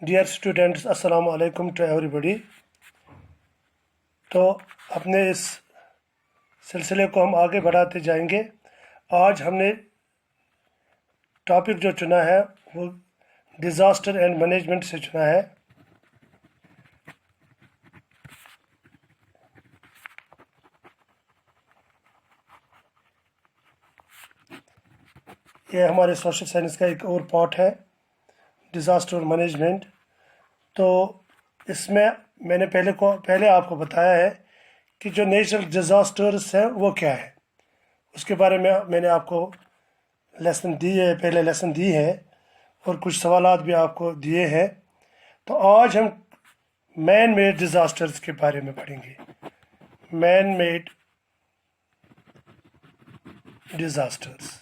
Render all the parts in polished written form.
Dear students, अस्सलाम वालेकुम to everybody. तो अपने इस सिलसिले को हम आगे बढ़ाते जाएंगे। आज हमने टॉपिक जो चुना है वो डिज़ास्टर एंड मैनेजमेंट से चुना है। ये हमारे सोशल साइंस का एक और पार्ट है, डिज़ास्टर मैनेजमेंट। तो इसमें मैंने पहले आपको बताया है कि जो नेचुरल डिज़ास्टर्स हैं वो क्या है। उसके बारे में मैंने आपको पहले लेसन दी है और कुछ सवालात भी आपको दिए हैं। तो आज हम मैन मेड डिज़ास्टर्स के बारे में पढ़ेंगे। Man made disasters.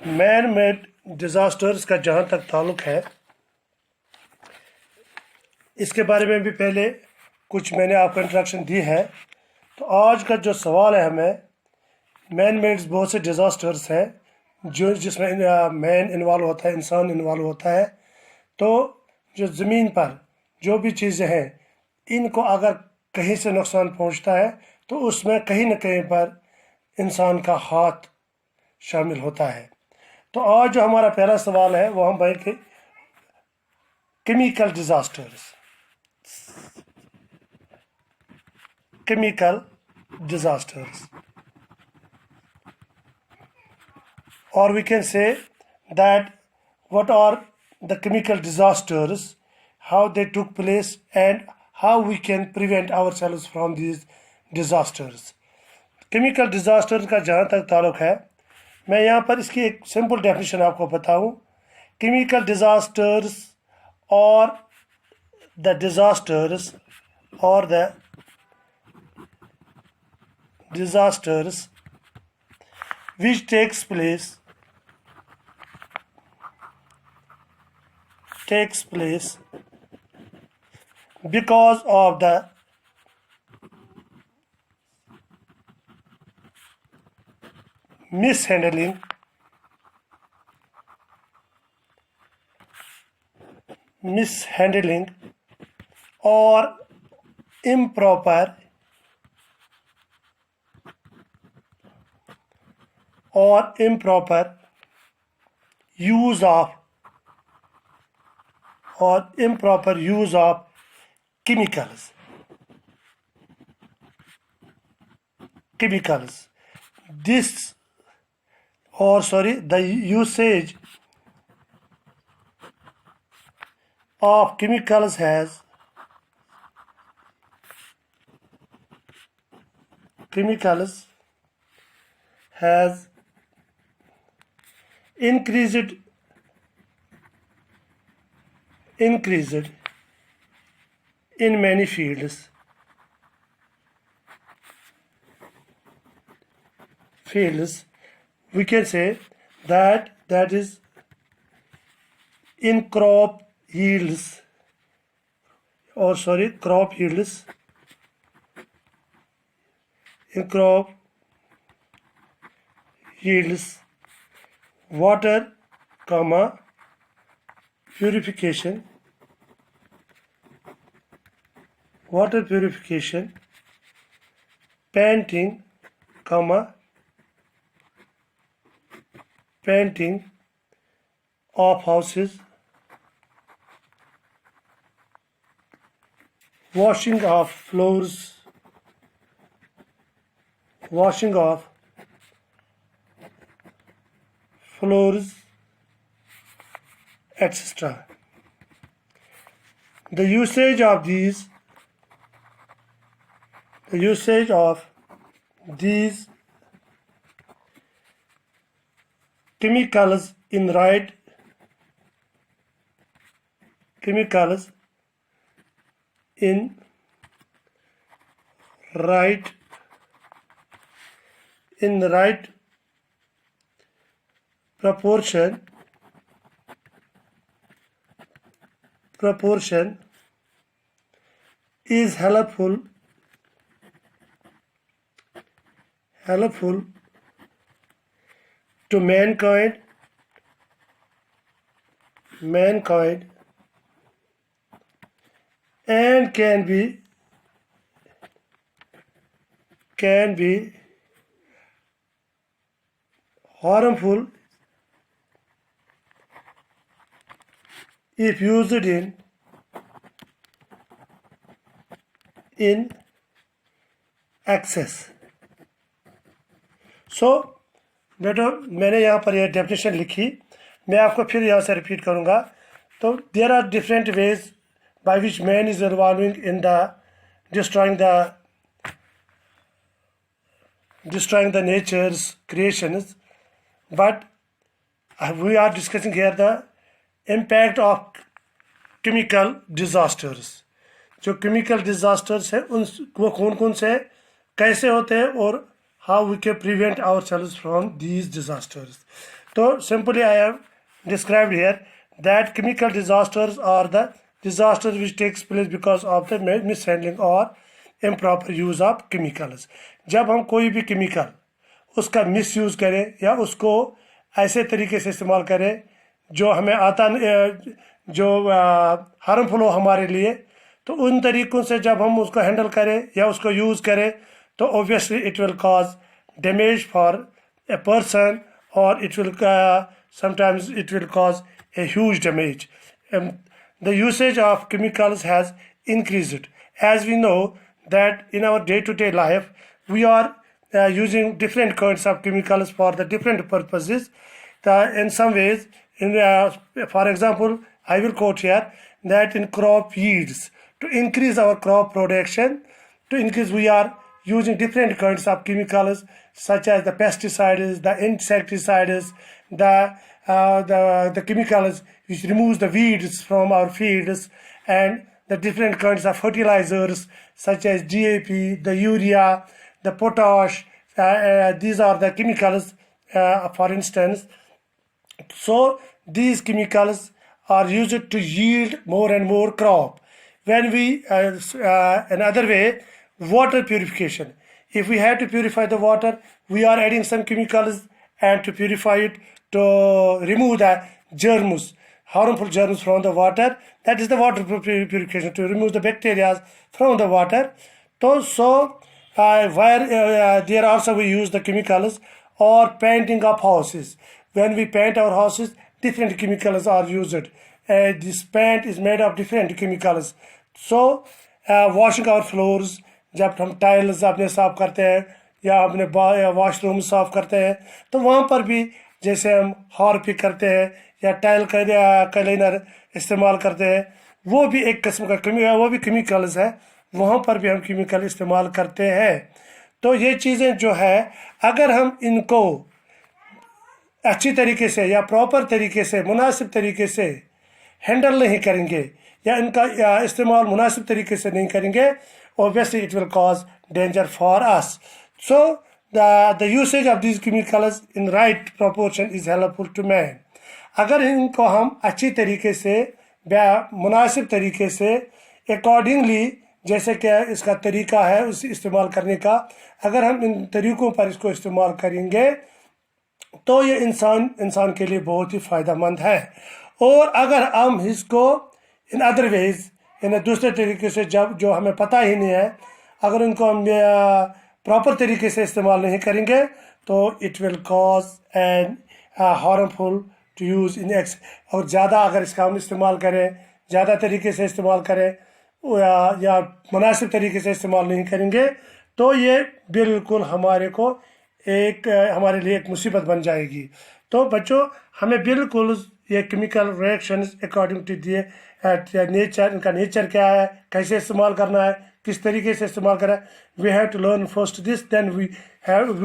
Man made disasters का जहाँ तक ताल्लुक़ है, इसके बारे में भी पहले कुछ मैंने आपको इंट्रोडक्शन दी है। तो आज का जो सवाल है हमें, मैन मेड बहुत से डिज़ास्टर्स हैं जिसमें मैन इन्वॉल्व होता है, इंसान इन्वॉल्व होता है। तो जो ज़मीन पर जो भी चीज़ें हैं, इनको अगर कहीं से नुकसान पहुंचता है तो उसमें कहीं न कहीं पर इंसान का हाथ शामिल होता है। तो आज जो हमारा पहला सवाल है वो हम भाई chemical disasters. chemical disasters, or we can say that what are the chemical disasters, how they took place, and how we can prevent ourselves from these disasters. Chemical disaster का जहाँ तक ताल्लुक़ है, मैं यहाँ पर इसकी एक सिंपल डेफिनेशन आपको बताऊँ। केमिकल डिज़ास्टर्स और द डिज़ास्टर्स और the disasters which takes place because of the mishandling or improper use of chemicals. The usage of chemicals has increased in many fields. We can say that is in crop yields, water, purification, painting, of houses, washing of floors, etc. The usage of these chemicals in right proportion is helpful to mankind mankind and can be harmful if used in excess. सो बेटो मैंने यहाँ पर यह definition लिखी, मैं आपको फिर यहाँ से रिपीट करूँगा. तो there are different ways by which man is involving in the destroying the nature's creations, but we are discussing here the impact of chemical disasters. जो chemical disasters है उन वो कौन कौन से कैसे होते हैं और how we can prevent ourselves from these disasters. So simply I have described here that chemical disasters are the disasters which takes place because of the mishandling or improper use of chemicals. जब हम कोई भी chemical उसका misuse करें या उसको ऐसे तरीके से इस्तेमाल करें जो हमें जो हार्मफुल हो हमारे लिए, तो उन तरीक़ों से जब हम उसको हैंडल करें या उसको यूज़ करें तो obviously it will cause damage for a person or it will sometimes it will cause a huge damage. The usage of chemicals has increased. As we know that in our day-to-day life we are using different kinds of chemicals for the different purposes. In some ways, for example, I will quote here that in crop yields, to increase our crop production, we are using different kinds of chemicals such as the pesticides, the insecticides, the chemicals which removes the weeds from our fields, and the different kinds of fertilizers such as DAP, the urea, the potash. These are the chemicals, for instance. So these chemicals are used to yield more and more crop. When we, another way, water purification. If we have to purify the water, we are adding some chemicals and to purify it, to remove the germs, harmful germs from the water. That is the water purification, to remove the bacteria from the water. So where there also we use the chemicals, or painting of houses. When we paint our houses, different chemicals are used. This paint is made of different chemicals. So washing our floors, जब हम tiles अपने साफ़ करते हैं या अपने washroom साफ़ करते हैं तो वहाँ पर भी जैसे हम हार्पिक करते हैं या टाइल क्लीनर इस्तेमाल करते हैं, वो भी एक किस्म का वो भी केमिकल्स है, वहाँ पर भी हम केमिकल इस्तेमाल करते हैं. तो ये चीज़ें जो है अगर हम इनको अच्छी तरीके से या प्रॉपर तरीके से मुनासिब तरीके से हैंडल नहीं करेंगे या इनका इस्तेमाल मुनासिब तरीके से नहीं करेंगे, obviously it will cause danger for us. So the usage of these chemicals in right proportion is helpful to man. अगर इनको हम अच्छी तरीके से मुनासिब तरीके से accordingly, जैसे कि इसका तरीका है उस इस्तेमाल करने का, अगर हम इन तरीक़ों पर इसको इस्तेमाल करेंगे तो ये इंसान के लिए बहुत ही फ़ायदेमंद है. और अगर हम इसको इन अदर वेज, इन दूसरे तरीके से जो हमें पता ही नहीं है, अगर उनको हम प्रॉपर तरीके से इस्तेमाल नहीं करेंगे तो it will cause and harmful to use in एक्स. और ज़्यादा अगर इसका हम इस्तेमाल करें, ज़्यादा तरीके से इस्तेमाल करें या मुनासिब तरीके से इस्तेमाल नहीं करेंगे तो ये बिल्कुल हमारे लिए एक मुसीबत बन जाएगी. तो बच्चों, हमें बिल्कुल ये केमिकल रिएक्शंस अकॉर्डिंग टू दिए नेचर, इनका नेचर क्या है, कैसे इस्तेमाल करना है, किस तरीके से इस्तेमाल करना है, we have to learn first this, then we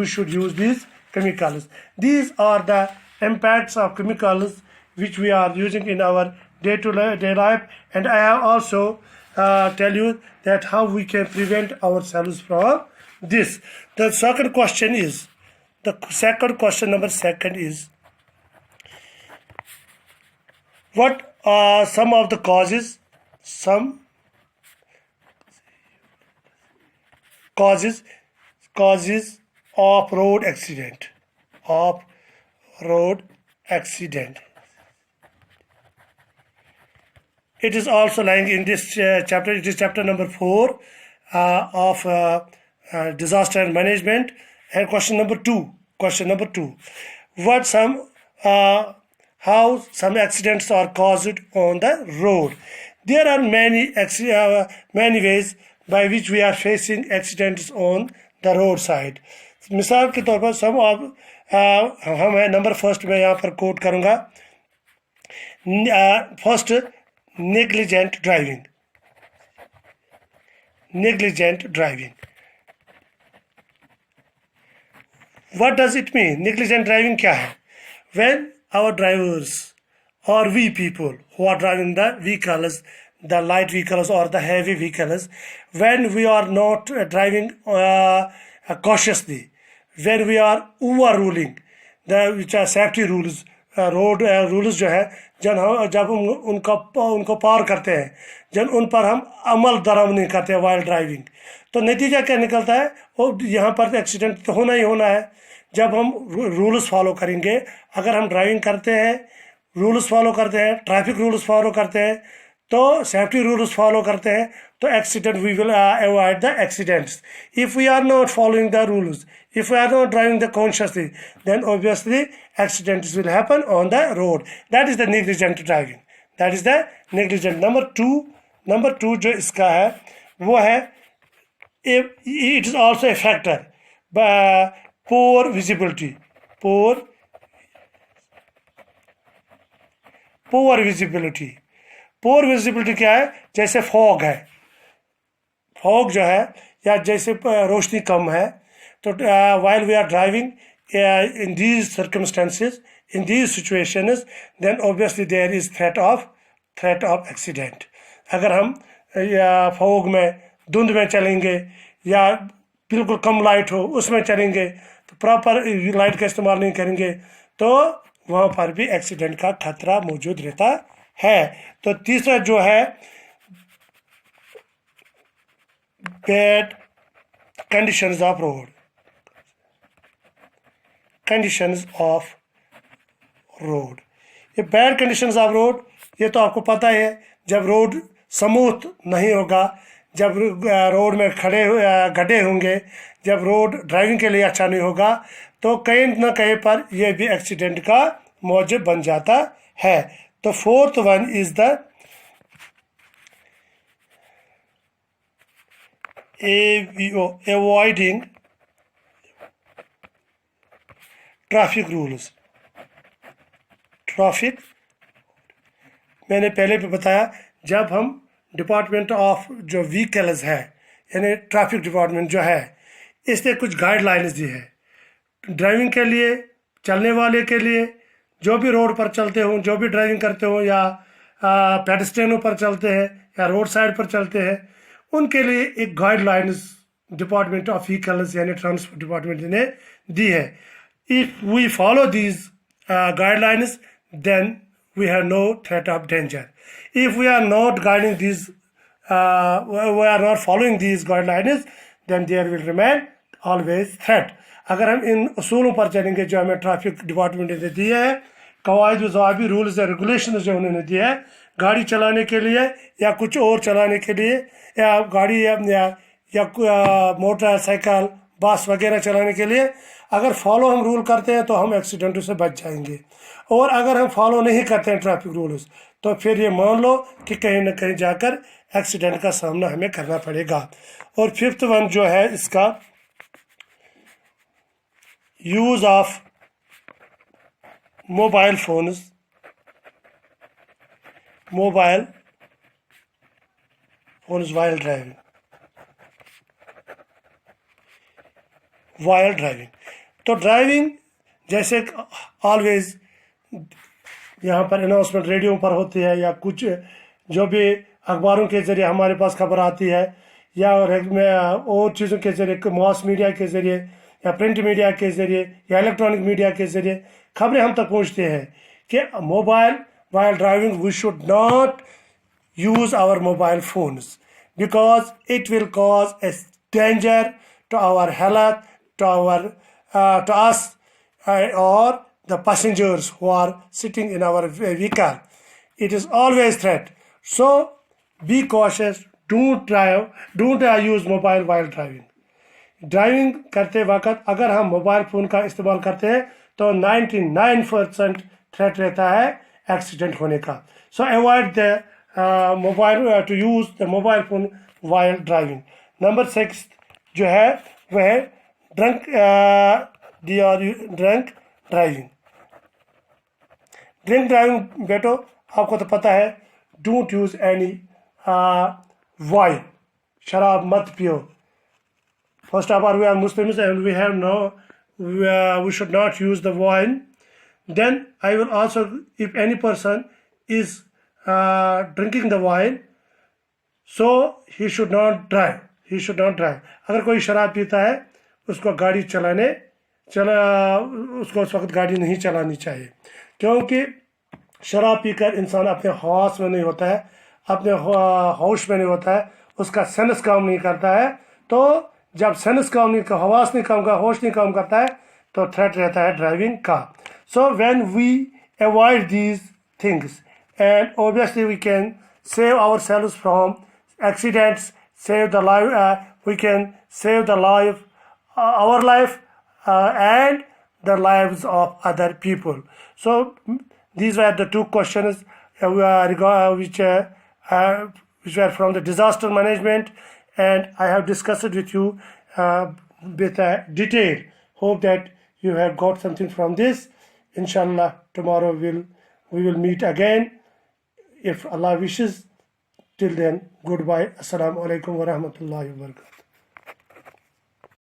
should use these chemicals. These are the impacts of chemicals which we are using in our day-to-day life, and I have also tell you that how we can prevent ourselves from this. The second question number second is, what are some of the causes of road accident? it is also lying in this chapter. It is chapter number 4 of disaster management. And question number 2. What some how some accidents are caused on the road? There are many ways by which we are facing accidents on the roadside. मिसाल के तौर पर सब हम है number first में यहाँ पर कोट करूँगा. First, negligent driving. What does it mean? Negligent driving क्या है? When our drivers or we people who are driving the vehicles, the light vehicles or the heavy vehicles, when we are not driving cautiously, when we are overruling the which are safety rules, road rules जो है जब हम उनको पार करते हैं, जब उन पर हम अमल दरामद नहीं करते वाइल ड्राइविंग, तो नतीजा क्या निकलता है? वो यहाँ पर एक्सीडेंट तो होना ही होना है. जब हम रूल्स फॉलो करेंगे, अगर हम ड्राइविंग करते हैं, रूल्स फॉलो करते हैं, ट्रैफिक रूल्स फॉलो करते हैं, तो सेफ्टी रूल्स फॉलो करते हैं, तो accident we will avoid the accidents. If we are not following the rules, if we are not driving the consciously, then obviously accidents will happen on the road. That is the negligent driving. That is the negligent. Number two जो इसका है वो है, it is also a factor, poor visibility. Poor visibility क्या है? जैसे fog है, fog जो है या जैसे रोशनी कम है, तो while we are driving in these circumstances, in these situations, then obviously there is threat of accident. अगर हम फॉग में, धुंध में चलेंगे या बिल्कुल कम लाइट हो उसमें चलेंगे, तो प्रॉपर लाइट का इस्तेमाल नहीं करेंगे, तो वहाँ पर भी एक्सीडेंट का खतरा मौजूद रहता है. तो तीसरा जो है बैड कंडीशंस ऑफ रोड. ये बैड कंडीशंस ऑफ रोड, ये तो आपको पता है, जब रोड स्मूथ नहीं होगा, जब रोड में गड्ढे होंगे, जब रोड ड्राइविंग के लिए अच्छा नहीं होगा, तो कहीं ना कहीं पर यह भी एक्सीडेंट का मौजू बन जाता है. तो fourth one is the avoiding traffic rules. मैंने पहले भी बताया, जब हम डिपार्टमेंट ऑफ जो व्हीकल्स है, यानी ट्रैफिक डिपार्टमेंट जो है, इसने कुछ गाइडलाइंस दी है ड्राइविंग के लिए, चलने वाले के लिए, जो भी रोड पर चलते हों, जो भी ड्राइविंग करते हो, या पेडेस्ट्रियनों पर चलते हैं या रोड साइड पर चलते हैं, उनके लिए एक गाइडलाइंस डिपार्टमेंट ऑफ व्हीकल्स यानी ट्रांसपोर्ट डिपार्टमेंट ने दी है. If we follow these guidelines, then we have no threat of danger. If we are not guiding these, we are not following these guidelines, then there will remain always threat. अगर हम इन उसूलों पर चलेंगे जो हमें traffic department ने दिए हैं, कवायद ज़वाबित रूल्स और रेगुलेशन जो उन्होंने दिए हैं गाड़ी चलाने के लिए या कुछ और चलाने के लिए, या गाड़ी या मोटरसाइकिल बस वगैरह चलाने के लिए, अगर फॉलो हम रूल करते हैं तो हम एक्सीडेंटों से बच जाएंगे. और अगर हम फॉलो नहीं करते हैं ट्रैफिक रूल्स, तो फिर ये मान लो कि कहीं ना कहीं जाकर एक्सीडेंट का सामना हमें करना पड़ेगा. और फिफ्थ वन जो है इसका, use of mobile phones while driving. तो ड्राइविंग जैसे ऑलवेज यहाँ पर अनाउंसमेंट रेडियो पर होती है, या कुछ जो भी अखबारों के ज़रिए हमारे पास खबर आती है, या और चीज़ों के ज़रिए, मास मीडिया के ज़रिए या प्रिंट मीडिया के ज़रिए या इलेक्ट्रॉनिक मीडिया के ज़रिए खबरें हम तक पहुँचती हैं कि mobile while driving we should not use our mobile phones because it will cause a danger to our health, to us or the passengers who are sitting in our vehicle. It is always threat So be cautious. Don't use mobile while driving. Driving करते वक्त अगर हम mobile phone का इस्तेमाल करते हैं तो 99% threat रहता है एक्सीडेंट होने का. So avoid the mobile to use the mobile phone while driving. Number 6 जो है वह है ड्रंक ड्राइविंग. ड्रिंक ड्राइविंग बेटो आपको तो पता है, डोंट यूज़ एनी वाइन. शराब मत पियो. First of all, we are Muslims and we should not use the wine. Then I will also, if any person is drinking the wine, so he should not drive. He should not drive. अगर कोई शराब पीता है उसको गाड़ी उसको उस वक्त गाड़ी नहीं चलानी चाहिए, क्योंकि शराब पीकर इंसान अपने होश में नहीं होता है, अपने होश में नहीं होता है, उसका सेंस काम नहीं करता है. तो जब सेंस काम नहीं, हवास नहीं काम का, होश नहीं काम करता है, तो थ्रेट रहता है ड्राइविंग का. So when we avoid these things and obviously we can save our selves from accidents, save the life, we can save the life, our life and the lives of other people. So these were the two questions which were from the disaster management, and I have discussed it with you with detail. Hope that you have got something from this. Inshallah, tomorrow we will meet again if Allah wishes. Till then, goodbye. Assalamu alaikum wa rahmatullahi wa barakatuh.